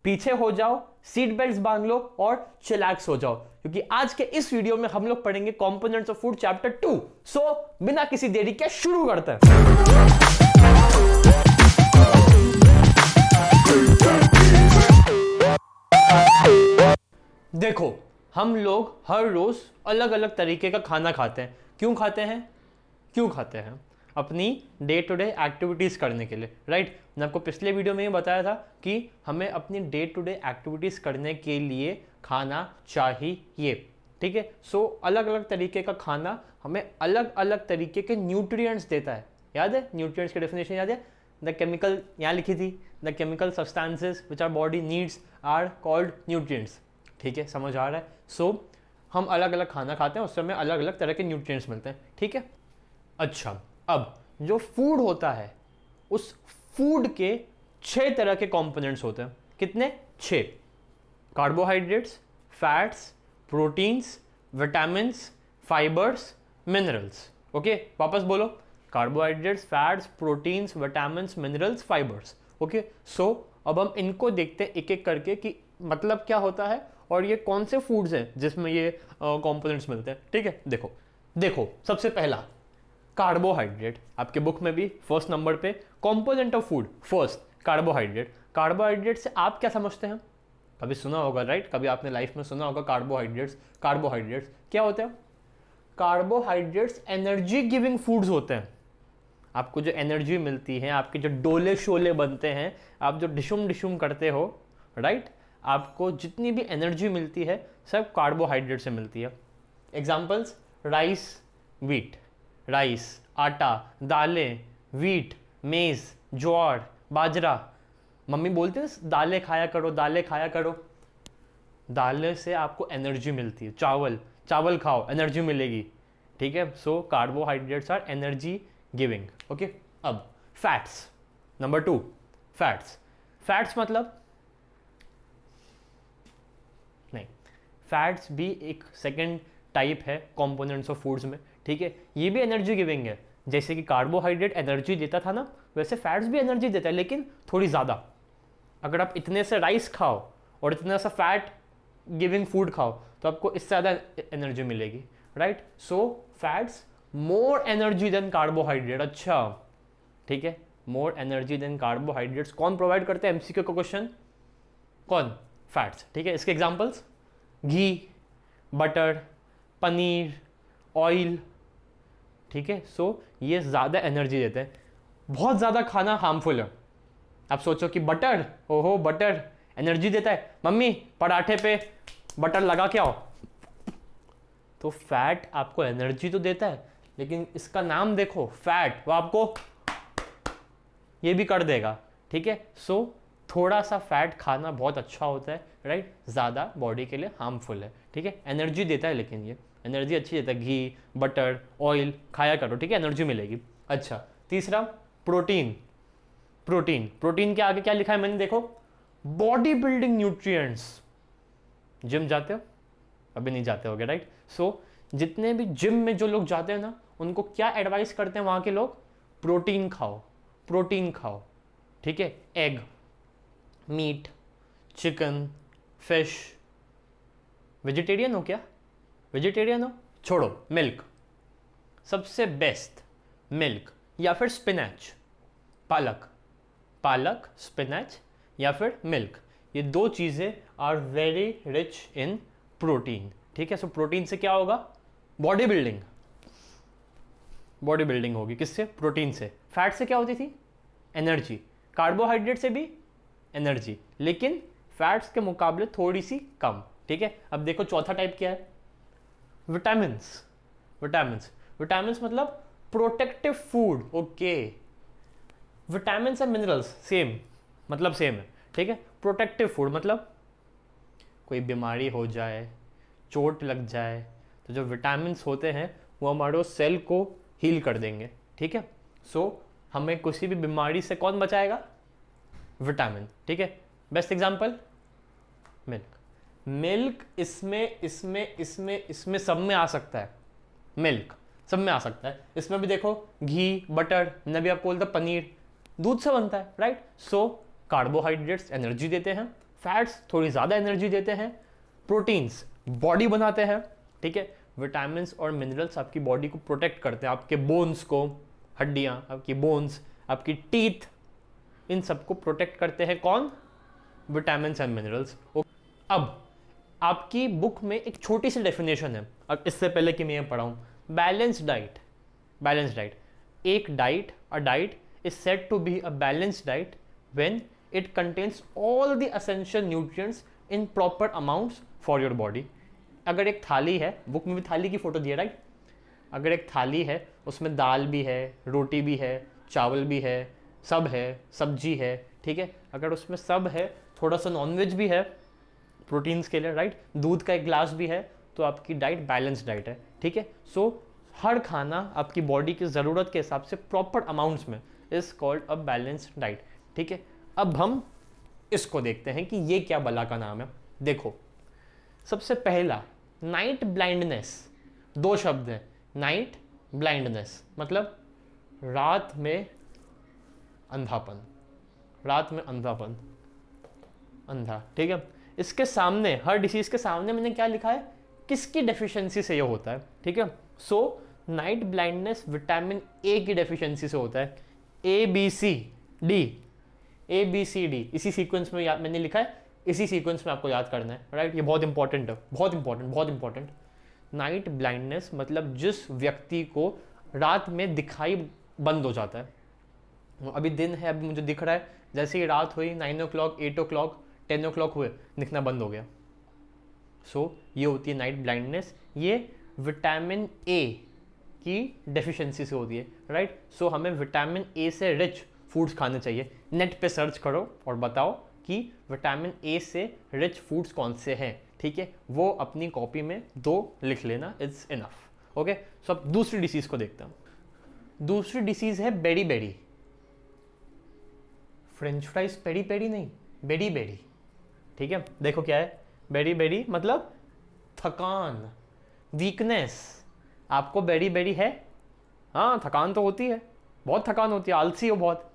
पीछे हो जाओ, सीट बेल्ट बांध लो और चिलैक्स हो जाओ, क्योंकि आज के इस वीडियो में हम लोग पढ़ेंगे कंपोनेंट्स ऑफ फूड चैप्टर 2। सो बिना किसी देरी के शुरू करते हैं। देखो, हम लोग हर रोज अलग अलग तरीके का खाना खाते हैं। क्यों खाते हैं? अपनी डे टू डे एक्टिविटीज़ करने के लिए, राइट। मैंने आपको पिछले वीडियो में ही बताया था कि हमें अपनी डे टू डे एक्टिविटीज़ करने के लिए खाना चाहिए, ठीक है। सो अलग अलग तरीके का खाना हमें अलग अलग तरीके के न्यूट्रिएंट्स देता है। याद है न्यूट्रिएंट्स की डेफिनेशन? याद है? द केमिकल, यहाँ लिखी थी, the chemical substances which our body needs are called nutrients. ठीक है, समझ आ रहा है? सो हम अलग अलग खाना खाते हैं, उससे हमें अलग अलग तरह के न्यूट्रिएंट्स मिलते हैं, ठीक है। अच्छा, अब जो फूड होता है, उस फूड के 6 तरह के कंपोनेंट्स होते हैं। कितने? 6। Carbohydrates, fats, proteins, vitamins, fibres, minerals. Okay, वापस बोलो। Carbohydrates, fats, proteins, vitamins, minerals, fibres. Okay, so अब हम इनको देखते हैं एक एक करके कि मतलब क्या होता है और ये कौन से फूड्स हैं जिसमें ये कंपोनेंट्स मिलते हैं, ठीक है। देखो सबसे पहला कार्बोहाइड्रेट। आपके बुक में भी फर्स्ट नंबर पे component of food first carbohydrate. Carbohydrate से आप क्या समझते हैं? कभी सुना होगा, राइट? कभी आपने लाइफ में सुना होगा कार्बोहाइड्रेट्स क्या होते हैं? कार्बोहाइड्रेट्स एनर्जी गिविंग फूड्स होते हैं। आपको जो एनर्जी मिलती है, आपके जो डोले शोले बनते हैं, आप जो डिशुम करते हो, राइट, आपको जितनी भी एनर्जी मिलती है सब कार्बोहाइड्रेट से मिलती है। एग्जाम्पल्स: राइस, वीट, राइस, आटा, दालें, वीट, मेज़, ज्वार, बाजरा। मम्मी बोलते हैं दालें खाया करो। दालें से आपको एनर्जी मिलती है। चावल खाओ, एनर्जी मिलेगी, ठीक है। So carbohydrates are energy giving. Okay, अब फैट्स, नंबर 2। फैट्स मतलब नहीं, फैट्स भी एक सेकेंड टाइप है कंपोनेंट्स ऑफ फूड्स में, ठीक है। ये भी एनर्जी गिविंग है। जैसे कि कार्बोहाइड्रेट एनर्जी देता था ना, वैसे फैट्स भी एनर्जी देता है, लेकिन थोड़ी ज़्यादा। अगर आप इतने से राइस खाओ और इतना सा फैट गिविंग फूड खाओ तो आपको इससे ज़्यादा एनर्जी मिलेगी, right. So fats more energy than carbohydrate. अच्छा, ठीक है, मोर एनर्जी देन कार्बोहाइड्रेट्स कौन प्रोवाइड करते हैं? एमसीक्यू का क्वेश्चन। कौन? फैट्स, ठीक है। इसके एग्जांपल्स: घी, बटर, पनीर, ऑयल, ठीक है। सो ये ज़्यादा एनर्जी देते हैं। बहुत ज़्यादा खाना हार्मफुल है। आप सोचो कि बटर, ओहो बटर एनर्जी देता है, मम्मी पराठे पे बटर लगा के आओ। तो फैट आपको एनर्जी तो देता है, लेकिन इसका नाम देखो फैट, वो आपको ये भी कर देगा, ठीक है। सो थोड़ा सा फैट खाना बहुत अच्छा होता है, राइट। ज़्यादा बॉडी के लिए हार्मफुल है, ठीक है। एनर्जी देता है, लेकिन ये एनर्जी अच्छी देता है। घी, बटर, ऑयल खाया करो, ठीक है, एनर्जी मिलेगी। अच्छा, तीसरा प्रोटीन के आगे क्या लिखा है मैंने? देखो, बॉडी बिल्डिंग न्यूट्रिएंट्स। जिम जाते हो? अभी नहीं जाते होगे, राइट। सो जितने भी जिम में जो लोग जाते हैं ना, उनको क्या एडवाइस करते हैं वहाँ के लोग? प्रोटीन खाओ, ठीक है। Egg, meat, chicken, fish. Vegetarian हो क्या? वेजिटेरियन हो? छोड़ो, मिल्क सबसे बेस्ट। मिल्क या फिर स्पिनच, पालक, स्पिनच या फिर मिल्क, ये 2 चीज़ें are very rich in protein, ठीक है। सो प्रोटीन से क्या होगा? बॉडी बिल्डिंग होगी। किससे? प्रोटीन से। फैट से क्या होती थी? एनर्जी। कार्बोहाइड्रेट से भी एनर्जी, लेकिन फैट्स के मुकाबले थोड़ी सी कम, ठीक है। अब देखो चौथा टाइप क्या है? विटामिन्स मतलब protective food. Okay, vitamins and minerals same है, ठीक है। प्रोटेक्टिव फूड मतलब कोई बीमारी हो जाए, चोट लग जाए, तो जो विटामिन्स होते हैं वो हमारे सेल को हील कर देंगे, ठीक है। सो हमें किसी भी बीमारी से कौन बचाएगा? विटामिन, ठीक है। बेस्ट एग्जांपल मिल्क इसमें सब में आ सकता है। मिल्क सब में आ सकता है। इसमें भी देखो घी, बटर, मैंने भी आपको बोलता पनीर दूध से बनता है, राइट। सो कार्बोहाइड्रेट्स एनर्जी देते हैं, फैट्स थोड़ी ज़्यादा एनर्जी देते हैं, प्रोटीन्स बॉडी बनाते हैं, ठीक है, विटामिन्स और मिनरल्स आपकी बॉडी को प्रोटेक्ट करते हैं, आपके बोन्स को, हड्डियाँ, आपकी बोन्स, आपकी टीथ, इन सबको प्रोटेक्ट करते हैं कौन? Vitamins and minerals. अब आपकी बुक में एक छोटी सी डेफिनेशन है, अब इससे पहले कि मैं ये पढ़ाऊँ, बैलेंस्ड डाइट। बैलेंस्ड डाइट, एक diet, a diet is said to be a balanced diet when it contains all the essential nutrients in proper amounts for your body. अगर एक थाली है, बुक में भी थाली की फोटो दी है, राइट? अगर एक थाली है, उसमें दाल भी है, रोटी भी है, चावल भी है, सब है, सब्जी है, ठीक है, अगर उसमें सब है, थोड़ा सा नॉनवेज भी है प्रोटीन्स के लिए, राइट, दूध का एक ग्लास भी है, तो आपकी डाइट बैलेंस डाइट है, ठीक है। सो हर खाना आपकी बॉडी की ज़रूरत के हिसाब से प्रॉपर अमाउंट्स में is called a balanced diet, ठीक है। अब हम इसको देखते हैं कि ये क्या बला का नाम है। देखो, सबसे पहला नाइट ब्लाइंडनेस, दो शब्द है, नाइट ब्लाइंडनेस मतलब रात में अंधापन, रात में अंधापन, अंधा, ठीक है। इसके सामने, हर डिसीज के सामने मैंने क्या लिखा है, किसकी डेफिशिएंसी से ये होता है, ठीक है। So night blindness vitamin A की डेफिशिएंसी से होता है, A B C D, A B C D, इसी सीक्वेंस में मैंने लिखा है, इसी सीक्वेंस में आपको याद करना है, राइट। ये बहुत इंपॉर्टेंट है, बहुत इंपॉर्टेंट, बहुत इंपॉर्टेंट। नाइट ब्लाइंडनेस मतलब जिस व्यक्ति को रात में दिखाई बंद हो जाता है। अभी दिन है, अभी मुझे दिख रहा है, जैसे ही रात हुई 9 o'clock, 8 o'clock, 10 o'clock हुए, दिखना बंद हो गया। सो ये होती है नाइट ब्लाइंडनेस, ये विटामिन ए की डेफिशिएंसी से होती है, राइट। सो हमें विटामिन ए से रिच फूड्स खाने चाहिए। नेट पे सर्च करो और बताओ कि विटामिन ए से रिच फूड्स कौन से हैं, ठीक है, वो अपनी कॉपी में 2 लिख लेना, इट्स इनफ, ओके। सो अब दूसरी डिसीज को देखते हैं। दूसरी डिसीज है beriberi. French fries peri peri नहीं, बेरी बेरी, ठीक है। देखो क्या है, बेरी बेरी मतलब थकान, वीकनेस। आपको बेरी बेरी है? हाँ, थकान तो होती है, बहुत थकान होती है, आलसी हो बहुत।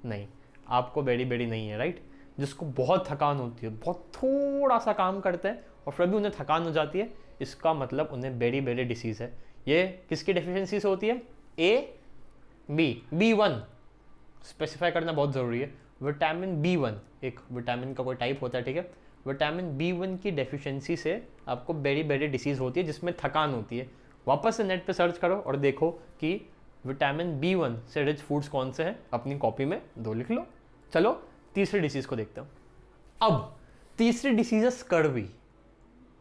नहीं, आपको बेरी बेरी नहीं है, राइट। जिसको बहुत थकान होती है, बहुत थोड़ा सा काम करते हैं और फिर भी उन्हें थकान हो जाती है, इसका मतलब उन्हें बेरी बेरी डिसीज़ है। ये किसकी डेफिशिएंसी से होती है? ए बी, B1 स्पेसिफाई करना बहुत ज़रूरी है। विटामिन B1 एक विटामिन का कोई टाइप होता है, ठीक है। विटामिन B1 की डेफिशिएंसी से आपको बेरी बेरी डिसीज़ होती है जिसमें थकान होती है। वापस से नेट पे सर्च करो और देखो कि विटामिन B1 से रिच फूड्स कौन से हैं, अपनी कॉपी में 2 लिख लो। चलो तीसरी डिसीज़ को देखते हैं। अब तीसरी डिसीज़ है स्कर्वी।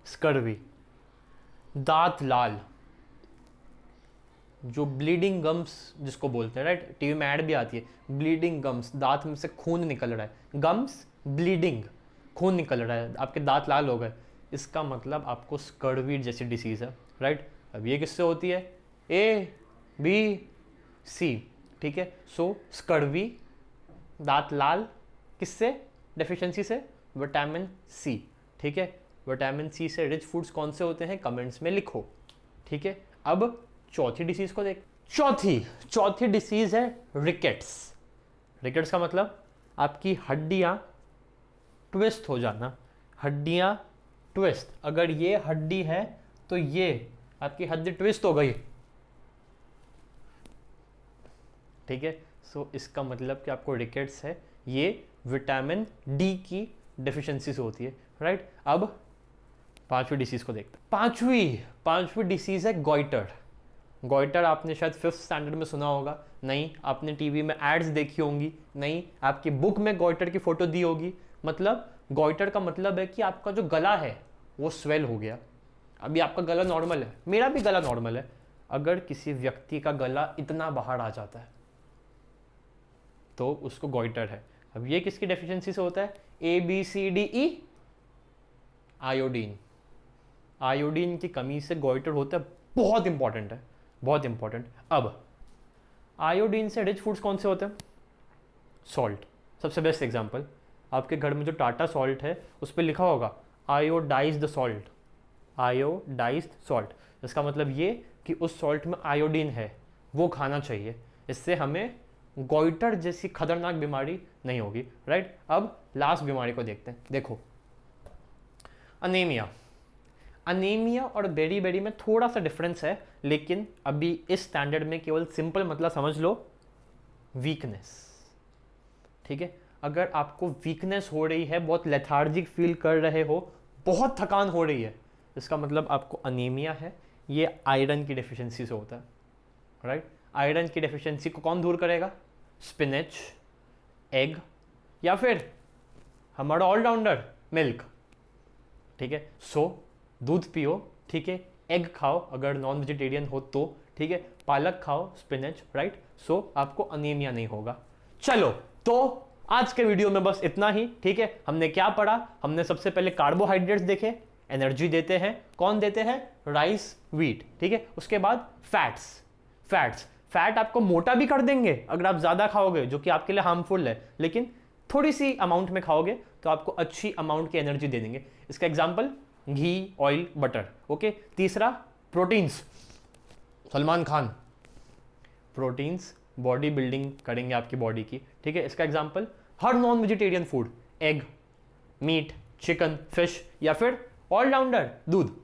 स्कर्वी, दांत लाल, जो ब्लीडिंग गम्स जिसको बोलते हैं, राइट। टीवी में ऐड भी आती है, ब्लीडिंग गम्स, दांत में से खून निकल रहा है, गम्स ब्लीडिंग, खून निकल रहा है, आपके दांत लाल हो गए, इसका मतलब आपको स्कर्वी जैसी डिसीज़ है, राइट। अब ये किससे होती है? ए बी सी, ठीक है। सो स्कर्वी, दांत लाल, किससे डेफिशिएंसी से? विटामिन सी, ठीक है। विटामिन सी से रिच फूड्स कौन से होते हैं, कमेंट्स में लिखो, ठीक है। अब चौथी डिसीज को देख। चौथी डिसीज है रिकेट्स। रिकेट्स का मतलब आपकी हड्डियां ट्विस्ट हो जाना, हड्डियां ट्विस्ट। अगर ये हड्डी है तो ये आपकी हड्डी ट्विस्ट हो गई, ठीक है। सो इसका मतलब कि आपको रिकेट्स है, ये विटामिन डी की डेफिशिएंसी से होती है, राइट। अब पांचवी डिसीज को देखते हैं। पांचवी डिसीज है गॉइटर। गॉइटर आपने शायद 5th स्टैंडर्ड में सुना होगा, नहीं आपने टीवी में एड्स देखी होंगी, नहीं आपकी बुक में गॉइटर की फोटो दी होगी। मतलब गॉइटर का मतलब है कि आपका जो गला है वो स्वेल हो गया। अभी आपका गला नॉर्मल है, मेरा भी गला नॉर्मल है, अगर किसी व्यक्ति का गला इतना बाहर आ जाता है तो उसको गॉइटर है। अब ये किसकी डेफिशिएंसी से होता है? A B C D E, iodine. Iodine की कमी से गॉइटर होता है, बहुत इंपॉर्टेंट है, बहुत इंपॉर्टेंट। अब आयोडीन से रिच फूड्स कौन से होते हैं? सॉल्ट, सबसे बेस्ट एग्जांपल। आपके घर में जो टाटा सॉल्ट है उस पर लिखा होगा आयोडाइज्ड सॉल्ट, आयोडाइज्ड सॉल्ट। इसका मतलब ये कि उस सॉल्ट में आयोडीन है, वो खाना चाहिए, इससे हमें गॉइटर जैसी खतरनाक बीमारी नहीं होगी, राइट। अब लास्ट बीमारी को देखते हैं। देखो अनीमिया, अनीमिया और बेरी बेरी में थोड़ा सा डिफरेंस है, लेकिन अभी इस स्टैंडर्ड में केवल सिंपल मतलब समझ लो, वीकनेस। ठीक है, अगर आपको वीकनेस हो रही है, बहुत लेथार्जिक फील कर रहे हो, बहुत थकान हो रही है, इसका मतलब आपको अनीमिया है। ये आयरन की डेफिशिएंसी से होता है, राइट। आयरन की डेफिशिएंसी को कौन दूर करेगा? स्पिनच, एग, या फिर हमारा ऑलराउंडर मिल्क। ठीक है, सो दूध पियो, ठीक है, एग खाओ अगर नॉन वेजिटेरियन हो तो, ठीक है, पालक खाओ, स्पिनच, राइट। सो आपको अनीमिया नहीं होगा। चलो, तो आज के वीडियो में बस इतना ही। ठीक है, हमने क्या पढ़ा? हमने सबसे पहले कार्बोहाइड्रेट्स देखे, एनर्जी देते हैं, कौन देते हैं? Rice, wheat. ठीक है, उसके बाद फैट्स, फैट आपको मोटा भी कर देंगे अगर आप ज्यादा खाओगे, जो कि आपके लिए हार्मफुल है, लेकिन थोड़ी सी अमाउंट में खाओगे तो आपको अच्छी अमाउंट की एनर्जी दे देंगे। इसका example ghee, oil, butter. Okay, तीसरा proteins, Salman Khan, proteins body building करेंगे आपकी बॉडी की। ठीक है, इसका एग्जांपल हर non vegetarian food, egg, meat, chicken, fish, या फिर ऑलराउंडर दूध।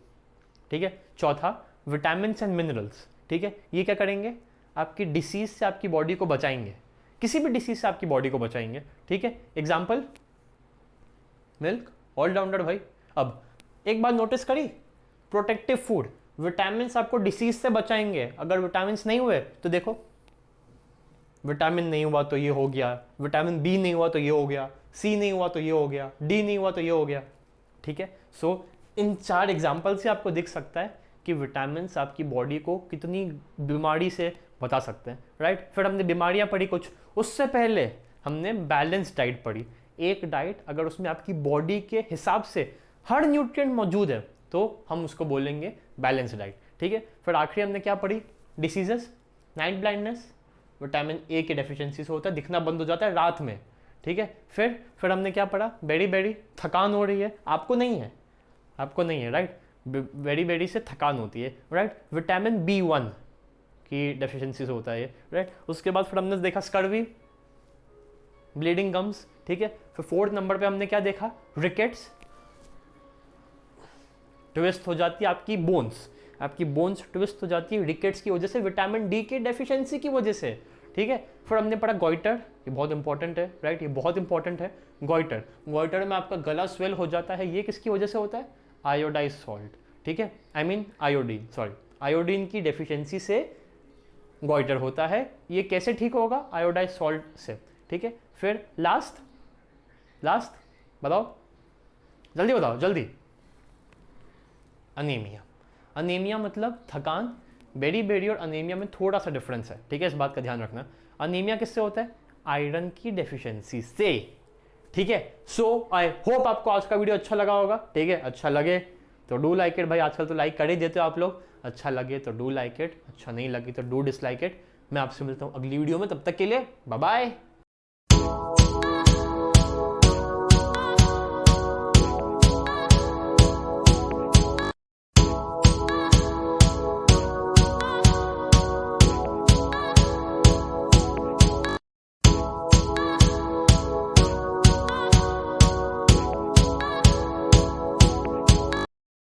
ठीक है, चौथा विटामिन एंड मिनरल्स। ठीक है, ये क्या करेंगे? आपकी डिसीज से आपकी बॉडी को बचाएंगे, किसी भी डिसीज से आपकी बॉडी को बचाएंगे। ठीक है, एग्जाम्पल मिल्क, ऑलराउंडर भाई। अब एक बात नोटिस करी, प्रोटेक्टिव फूड, विटामिन आपको डिसीज से बचाएंगे। अगर विटामिन नहीं हुए तो देखो, विटामिन नहीं हुआ तो ये हो गया, विटामिन बी नहीं हुआ तो ये हो गया, सी नहीं हुआ तो ये हो गया, डी नहीं हुआ तो ये हो गया। ठीक है, सो इन 4 एग्जाम्पल से आपको दिख सकता है कि विटामिन आपकी बॉडी को कितनी बीमारी से बता सकते हैं, राइट। फिर हमने बीमारियां पढ़ी कुछ, उससे पहले हमने बैलेंस डाइट पढ़ी। एक डाइट अगर उसमें आपकी बॉडी के हिसाब से हर न्यूट्रिएंट मौजूद है तो हम उसको बोलेंगे बैलेंस डाइट। ठीक है, फिर आखिरी हमने क्या पढ़ी? Diseases, night blindness, vitamin A की डेफिशिएंसी से होता है, दिखना बंद हो जाता है रात में। ठीक है, फिर हमने क्या पढ़ा? बेरी बेरी, थकान हो रही है, आपको नहीं है, आपको नहीं है, राइट। बेरी बेरी से थकान होती है, राइट। विटामिन B1 की डेफिशिएंसी से होता है ये, राइट। उसके बाद फिर हमने देखा स्कर्वी, ब्लीडिंग गम्स। ठीक है, फिर 4th नंबर पे हमने क्या देखा? रिकेट्स, ट्विस्ट हो जाती है आपकी बोन्स, आपकी बोन्स ट्विस्ट हो जाती है रिकेट्स की वजह से, विटामिन डी की डेफिशिएंसी की वजह से। ठीक है, फिर हमने पढ़ा गॉइटर, ये बहुत इंपॉर्टेंट है, राइट, ये बहुत इंपॉर्टेंट है। गॉइटर में आपका गला स्वेल हो जाता है, ये किसकी वजह से होता है? Iodise salt. ठीक है, आयोडीन की डेफिशिएंसी से गॉइटर होता है। ये कैसे ठीक होगा? आयोडाइज सॉल्ट से। ठीक है, फिर लास्ट बताओ, जल्दी बताओ, जल्दी। अनीमिया मतलब थकान। बेरी बेरी और अनीमिया में थोड़ा सा डिफरेंस है, ठीक है, इस बात का ध्यान रखना। अनीमिया किससे होता है? आयरन की डेफिशिएंसी से। ठीक है, सो आई होप आपको आज का वीडियो अच्छा लगा होगा। ठीक है, अच्छा लगे तो डू लाइक इट भाई, आजकल तो लाइक कर ही देते हो आप लोग। अच्छा लगे तो डू लाइक इट, अच्छा नहीं लगे तो डू डिसलाइक इट। मैं आपसे मिलता हूँ अगली वीडियो में, तब तक के लिए बाय बाय।